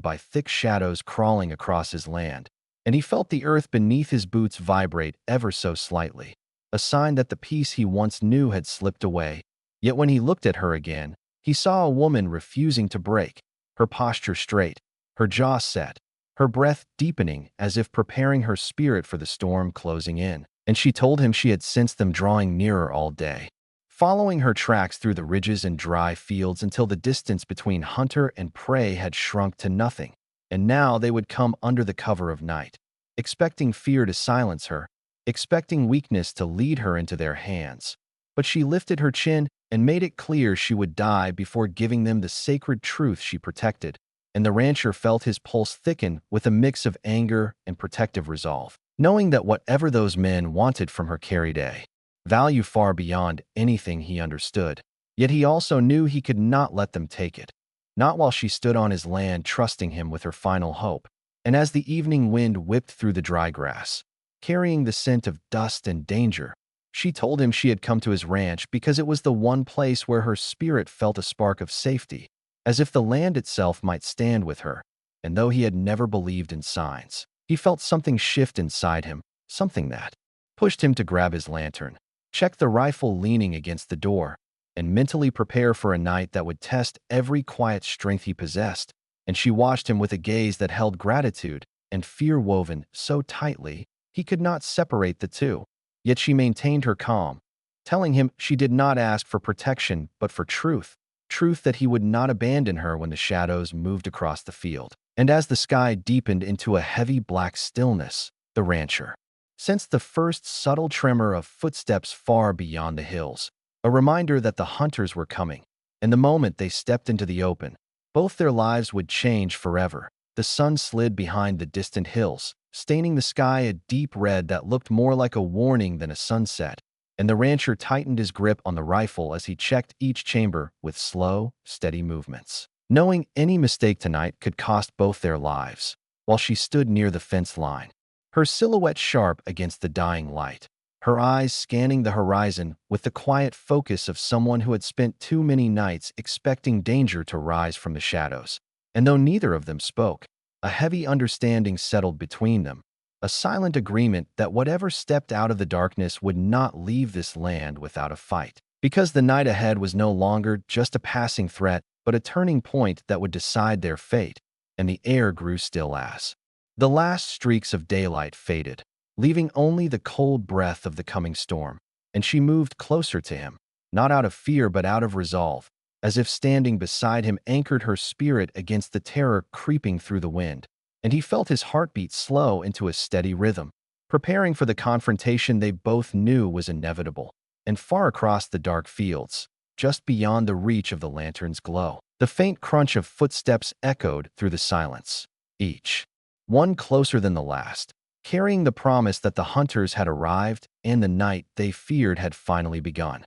by thick shadows crawling across his land, and he felt the earth beneath his boots vibrate ever so slightly, a sign that the peace he once knew had slipped away. Yet when he looked at her again, he saw a woman refusing to break, her posture straight, her jaw set, her breath deepening as if preparing her spirit for the storm closing in. And she told him she had sensed them drawing nearer all day, following her tracks through the ridges and dry fields until the distance between hunter and prey had shrunk to nothing. And now they would come under the cover of night, expecting fear to silence her, expecting weakness to lead her into their hands. But she lifted her chin and made it clear she would die before giving them the sacred truth she protected. And the rancher felt his pulse thicken with a mix of anger and protective resolve, knowing that whatever those men wanted from her carried a value far beyond anything he understood. Yet he also knew he could not let them take it, not while she stood on his land trusting him with her final hope. And as the evening wind whipped through the dry grass, carrying the scent of dust and danger, she told him she had come to his ranch because it was the one place where her spirit felt a spark of safety, as if the land itself might stand with her. And though he had never believed in signs, he felt something shift inside him, something that pushed him to grab his lantern, check the rifle leaning against the door, and mentally prepare for a night that would test every quiet strength he possessed. And she watched him with a gaze that held gratitude and fear woven so tightly he could not separate the two. Yet she maintained her calm, telling him she did not ask for protection but for truth, truth that he would not abandon her when the shadows moved across the field. And as the sky deepened into a heavy black stillness, the rancher sensed the first subtle tremor of footsteps far beyond the hills, a reminder that the hunters were coming. And the moment they stepped into the open, both their lives would change forever. The sun slid behind the distant hills, staining the sky a deep red that looked more like a warning than a sunset. And the rancher tightened his grip on the rifle as he checked each chamber with slow, steady movements, knowing any mistake tonight could cost both their lives. While she stood near the fence line, her silhouette sharp against the dying light, her eyes scanning the horizon with the quiet focus of someone who had spent too many nights expecting danger to rise from the shadows. And though neither of them spoke, a heavy understanding settled between them, a silent agreement that whatever stepped out of the darkness would not leave this land without a fight, because the night ahead was no longer just a passing threat, but a turning point that would decide their fate. And the air grew still as the last streaks of daylight faded, leaving only the cold breath of the coming storm. And she moved closer to him, not out of fear but out of resolve, as if standing beside him anchored her spirit against the terror creeping through the wind. And he felt his heartbeat slow into a steady rhythm, preparing for the confrontation they both knew was inevitable. And far across the dark fields, just beyond the reach of the lantern's glow, the faint crunch of footsteps echoed through the silence, each one closer than the last, carrying the promise that the hunters had arrived and the night they feared had finally begun.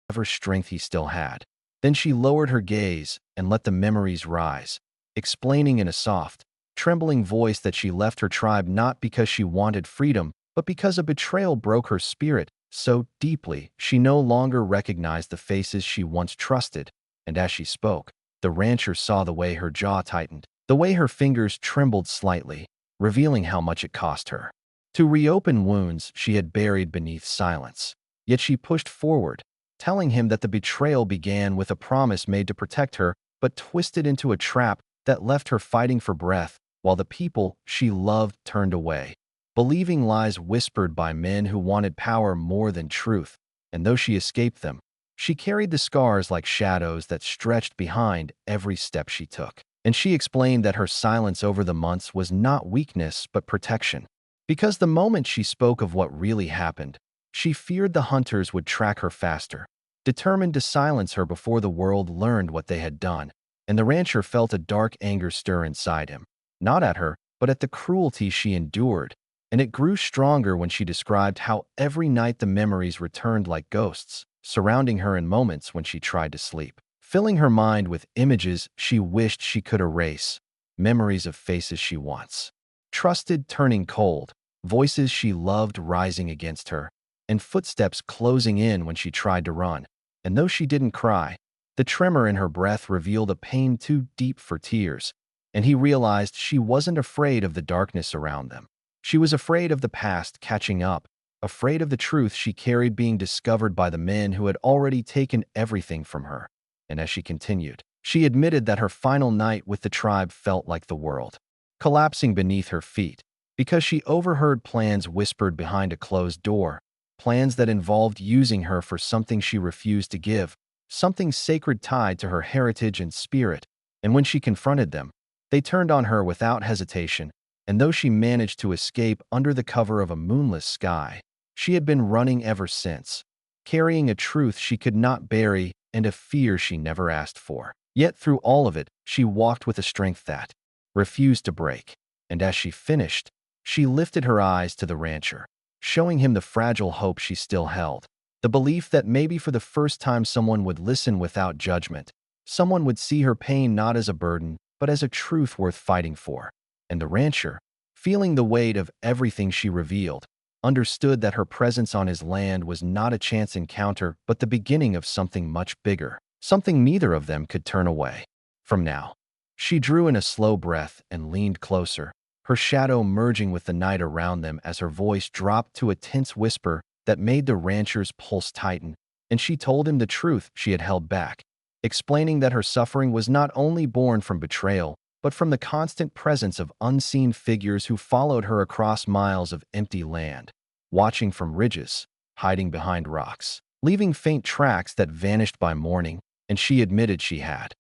Whatever strength he still had. Then she lowered her gaze and let the memories rise, explaining in a soft, trembling voice that she left her tribe not because she wanted freedom, but because a betrayal broke her spirit so deeply she no longer recognized the faces she once trusted. And as she spoke, the rancher saw the way her jaw tightened, the way her fingers trembled slightly, revealing how much it cost her to reopen wounds she had buried beneath silence. Yet she pushed forward, telling him that the betrayal began with a promise made to protect her, but twisted into a trap that left her fighting for breath, while the people she loved turned away, believing lies whispered by men who wanted power more than truth. And though she escaped them, she carried the scars like shadows that stretched behind every step she took. And she explained that her silence over the months was not weakness but protection, because the moment she spoke of what really happened, she feared the hunters would track her faster, determined to silence her before the world learned what they had done. And the rancher felt a dark anger stir inside him, not at her, but at the cruelty she endured. And it grew stronger when she described how every night the memories returned like ghosts, surrounding her in moments when she tried to sleep, filling her mind with images she wished she could erase, memories of faces she once trusted turning cold, voices she loved rising against her, and footsteps closing in when she tried to run. And though she didn't cry, the tremor in her breath revealed a pain too deep for tears, and he realized she wasn't afraid of the darkness around them. She was afraid of the past catching up, afraid of the truth she carried being discovered by the men who had already taken everything from her. And as she continued, she admitted that her final night with the tribe felt like the world collapsing beneath her feet, because she overheard plans whispered behind a closed door, plans that involved using her for something she refused to give, something sacred tied to her heritage and spirit. And when she confronted them, they turned on her without hesitation, and though she managed to escape under the cover of a moonless sky, she had been running ever since, carrying a truth she could not bury and a fear she never asked for. Yet through all of it, she walked with a strength that refused to break. And as she finished, she lifted her eyes to the rancher, showing him the fragile hope she still held, the belief that maybe for the first time someone would listen without judgment, someone would see her pain not as a burden, but as a truth worth fighting for. And the rancher, feeling the weight of everything she revealed, understood that her presence on his land was not a chance encounter but the beginning of something much bigger, something neither of them could turn away from now. She drew in a slow breath and leaned closer, her shadow merging with the night around them as her voice dropped to a tense whisper that made the rancher's pulse tighten, and she told him the truth she had held back, explaining that her suffering was not only born from betrayal, but from the constant presence of unseen figures who followed her across miles of empty land, watching from ridges, hiding behind rocks, leaving faint tracks that vanished by morning, and she admitted she had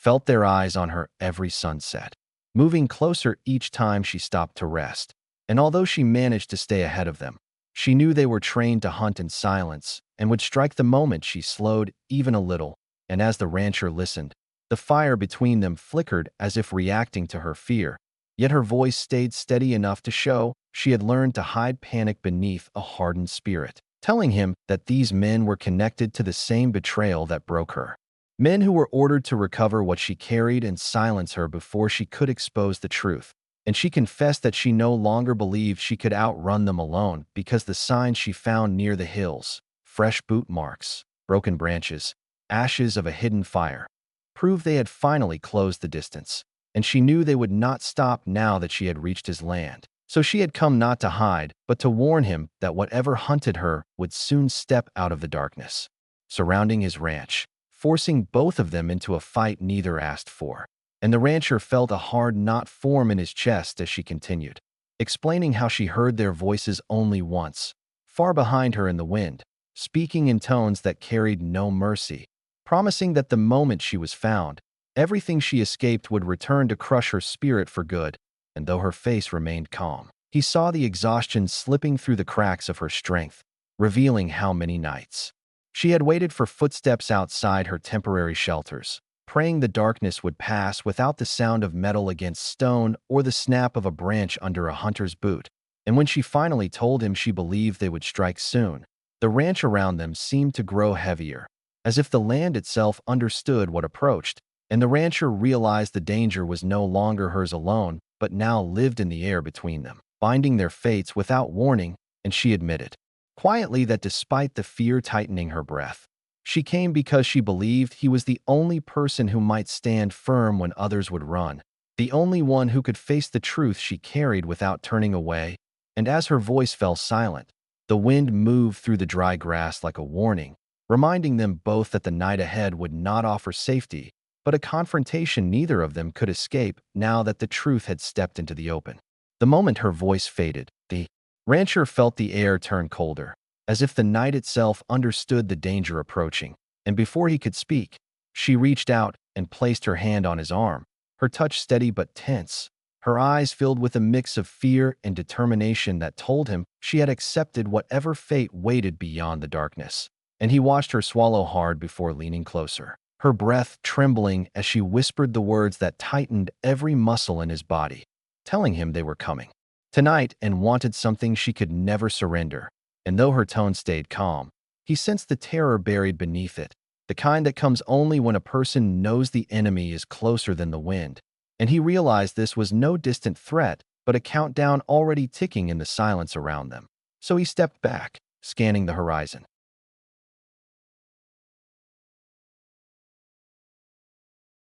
felt their eyes on her every sunset, moving closer each time she stopped to rest. And although she managed to stay ahead of them, she knew they were trained to hunt in silence and would strike the moment she slowed even a little. And as the rancher listened, the fire between them flickered as if reacting to her fear, yet her voice stayed steady enough to show she had learned to hide panic beneath a hardened spirit, telling him that these men were connected to the same betrayal that broke her. Men who were ordered to recover what she carried and silence her before she could expose the truth. And she confessed that she no longer believed she could outrun them alone because the signs she found near the hills, fresh boot marks, broken branches, ashes of a hidden fire, proved they had finally closed the distance. And she knew they would not stop now that she had reached his land. So she had come not to hide, but to warn him that whatever hunted her would soon step out of the darkness, surrounding his ranch, forcing both of them into a fight neither asked for. And the rancher felt a hard knot form in his chest as she continued, explaining how she heard their voices only once, far behind her in the wind, speaking in tones that carried no mercy, promising that the moment she was found, everything she escaped would return to crush her spirit for good. And though her face remained calm, he saw the exhaustion slipping through the cracks of her strength, revealing how many nights she had waited for footsteps outside her temporary shelters, praying the darkness would pass without the sound of metal against stone or the snap of a branch under a hunter's boot. And when she finally told him she believed they would strike soon, the ranch around them seemed to grow heavier, as if the land itself understood what approached, and the rancher realized the danger was no longer hers alone, but now lived in the air between them, binding their fates without warning. And she admitted quietly that despite the fear tightening her breath, she came because she believed he was the only person who might stand firm when others would run, the only one who could face the truth she carried without turning away. And as her voice fell silent, the wind moved through the dry grass like a warning, reminding them both that the night ahead would not offer safety, but a confrontation neither of them could escape now that the truth had stepped into the open. The moment her voice faded, the rancher felt the air turn colder, as if the night itself understood the danger approaching. And before he could speak, she reached out and placed her hand on his arm, her touch steady but tense, her eyes filled with a mix of fear and determination that told him she had accepted whatever fate waited beyond the darkness. And he watched her swallow hard before leaning closer, her breath trembling as she whispered the words that tightened every muscle in his body, telling him they were coming tonight and wanted something she could never surrender. And though her tone stayed calm, he sensed the terror buried beneath it, the kind that comes only when a person knows the enemy is closer than the wind. And he realized this was no distant threat, but a countdown already ticking in the silence around them. So he stepped back, scanning the horizon.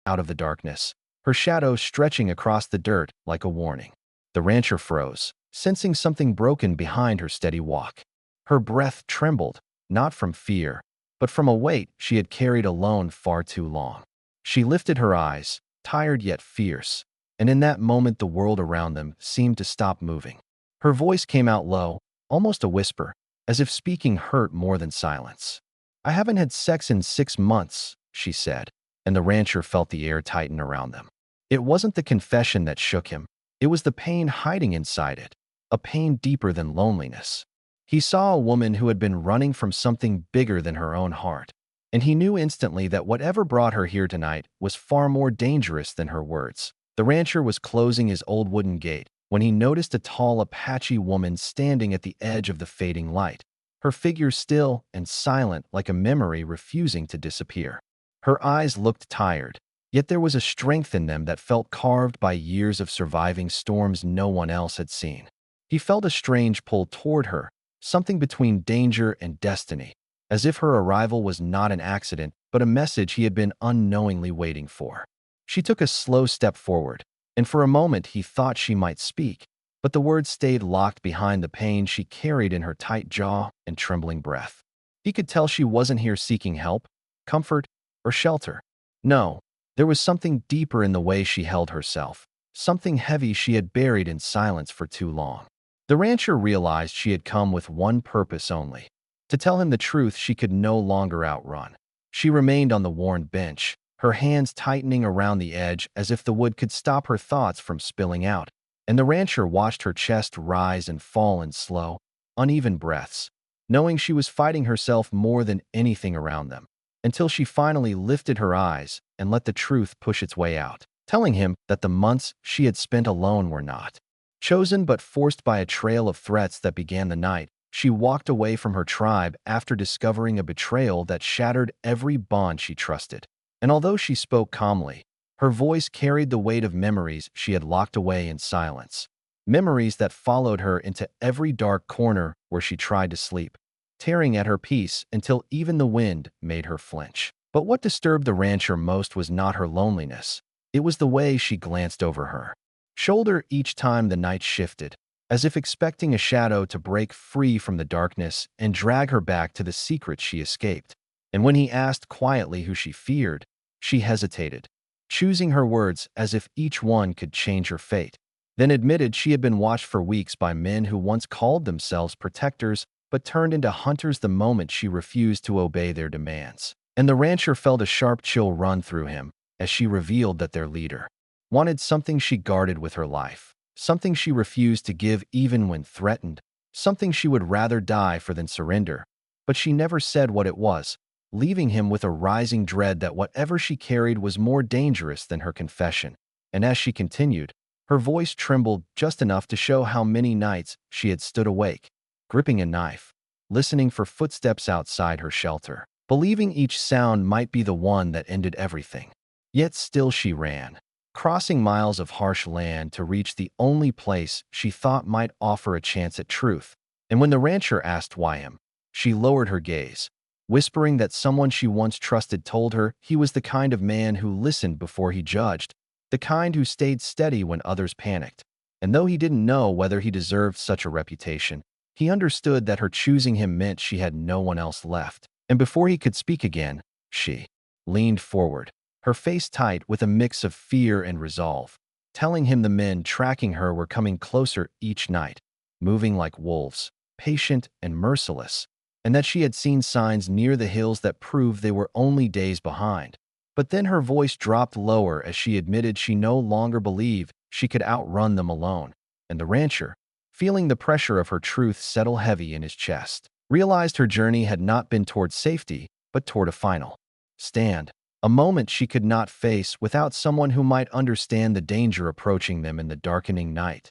Out of the darkness, her shadow stretching across the dirt like a warning. The rancher froze, sensing something broken behind her steady walk. Her breath trembled, not from fear, but from a weight she had carried alone far too long. She lifted her eyes, tired yet fierce, and in that moment the world around them seemed to stop moving. Her voice came out low, almost a whisper, as if speaking hurt more than silence. "I haven't had sex in 6 months," she said, and the rancher felt the air tighten around them. It wasn't the confession that shook him. It was the pain hiding inside it, a pain deeper than loneliness. He saw a woman who had been running from something bigger than her own heart, and he knew instantly that whatever brought her here tonight was far more dangerous than her words. The rancher was closing his old wooden gate when he noticed a tall Apache woman standing at the edge of the fading light, her figure still and silent like a memory refusing to disappear. Her eyes looked tired, yet there was a strength in them that felt carved by years of surviving storms no one else had seen. He felt a strange pull toward her, something between danger and destiny, as if her arrival was not an accident, but a message he had been unknowingly waiting for. She took a slow step forward, and for a moment he thought she might speak, but the words stayed locked behind the pain she carried in her tight jaw and trembling breath. He could tell she wasn't here seeking help, comfort, or shelter. No, there was something deeper in the way she held herself, something heavy she had buried in silence for too long. The rancher realized she had come with one purpose only: to tell him the truth she could no longer outrun. She remained on the worn bench, her hands tightening around the edge as if the wood could stop her thoughts from spilling out, and the rancher watched her chest rise and fall in slow, uneven breaths, knowing she was fighting herself more than anything around them, until she finally lifted her eyes and let the truth push its way out, telling him that the months she had spent alone were not chosen but forced by a trail of threats that began the night she walked away from her tribe after discovering a betrayal that shattered every bond she trusted. And although she spoke calmly, her voice carried the weight of memories she had locked away in silence, memories that followed her into every dark corner where she tried to sleep, tearing at her peace until even the wind made her flinch. But what disturbed the rancher most was not her loneliness. It was the way she glanced over her shoulder each time the night shifted, as if expecting a shadow to break free from the darkness and drag her back to the secret she escaped. And when he asked quietly who she feared, she hesitated, choosing her words as if each one could change her fate, then admitted she had been watched for weeks by men who once called themselves protectors but turned into hunters the moment she refused to obey their demands. And the rancher felt a sharp chill run through him as she revealed that their leader wanted something she guarded with her life, something she refused to give even when threatened, something she would rather die for than surrender. But she never said what it was, leaving him with a rising dread that whatever she carried was more dangerous than her confession. And as she continued, her voice trembled just enough to show how many nights she had stood awake, gripping a knife, listening for footsteps outside her shelter, believing each sound might be the one that ended everything. Yet still she ran, crossing miles of harsh land to reach the only place she thought might offer a chance at truth. And when the rancher asked why him, she lowered her gaze, whispering that someone she once trusted told her he was the kind of man who listened before he judged, the kind who stayed steady when others panicked. And though he didn't know whether he deserved such a reputation, he understood that her choosing him meant she had no one else left. And before he could speak again, she leaned forward, her face tight with a mix of fear and resolve, telling him the men tracking her were coming closer each night, moving like wolves, patient and merciless, and that she had seen signs near the hills that proved they were only days behind. But then her voice dropped lower as she admitted she no longer believed she could outrun them alone, and the rancher, feeling the pressure of her truth settle heavy in his chest, realized her journey had not been toward safety, but toward a final stand, a moment she could not face without someone who might understand the danger approaching them in the darkening night.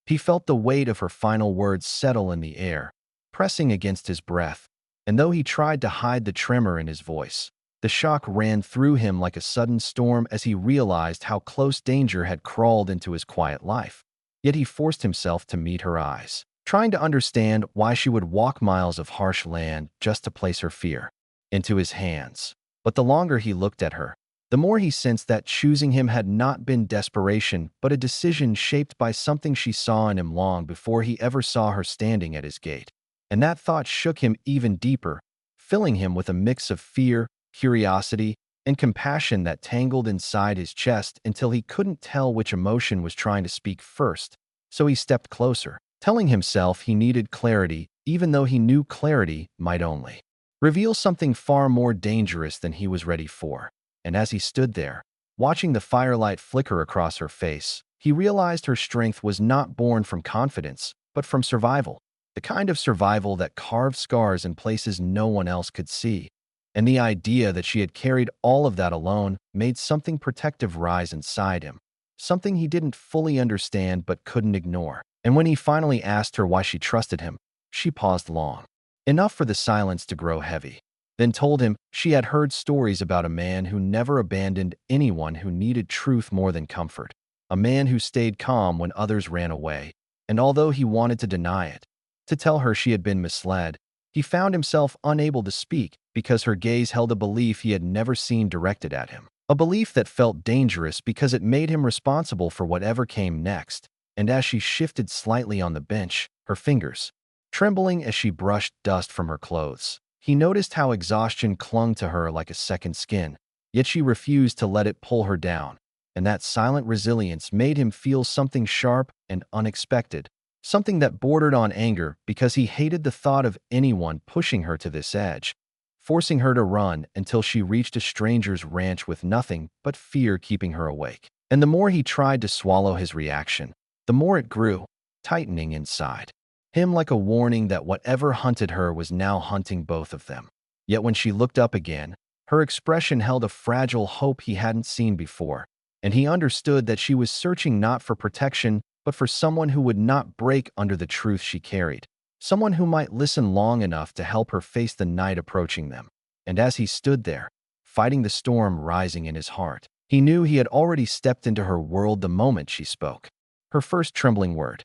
He felt the weight of her final words settle in the air, pressing against his breath, and though he tried to hide the tremor in his voice, the shock ran through him like a sudden storm as he realized how close danger had crawled into his quiet life. Yet he forced himself to meet her eyes, trying to understand why she would walk miles of harsh land just to place her fear into his hands. But the longer he looked at her, the more he sensed that choosing him had not been desperation, but a decision shaped by something she saw in him long before he ever saw her standing at his gate. And that thought shook him even deeper, filling him with a mix of fear, curiosity, and compassion that tangled inside his chest until he couldn't tell which emotion was trying to speak first. So he stepped closer, telling himself he needed clarity, even though he knew clarity might only reveal something far more dangerous than he was ready for. And as he stood there, watching the firelight flicker across her face, he realized her strength was not born from confidence, but from survival. The kind of survival that carved scars in places no one else could see. And the idea that she had carried all of that alone made something protective rise inside him, something he didn't fully understand but couldn't ignore. And when he finally asked her why she trusted him, she paused long, enough for the silence to grow heavy, then told him she had heard stories about a man who never abandoned anyone who needed truth more than comfort, a man who stayed calm when others ran away, and although he wanted to deny it, to tell her she had been misled, he found himself unable to speak because her gaze held a belief he had never seen directed at him. A belief that felt dangerous because it made him responsible for whatever came next. And as she shifted slightly on the bench, her fingers trembling as she brushed dust from her clothes, he noticed how exhaustion clung to her like a second skin, yet she refused to let it pull her down. And that silent resilience made him feel something sharp and unexpected, something that bordered on anger because he hated the thought of anyone pushing her to this edge, forcing her to run until she reached a stranger's ranch with nothing but fear keeping her awake. And the more he tried to swallow his reaction, the more it grew, tightening inside him like a warning that whatever hunted her was now hunting both of them. Yet when she looked up again, her expression held a fragile hope he hadn't seen before, and he understood that she was searching not for protection, but for someone who would not break under the truth she carried, someone who might listen long enough to help her face the night approaching them. And as he stood there, fighting the storm rising in his heart, he knew he had already stepped into her world the moment she spoke. Her first trembling word,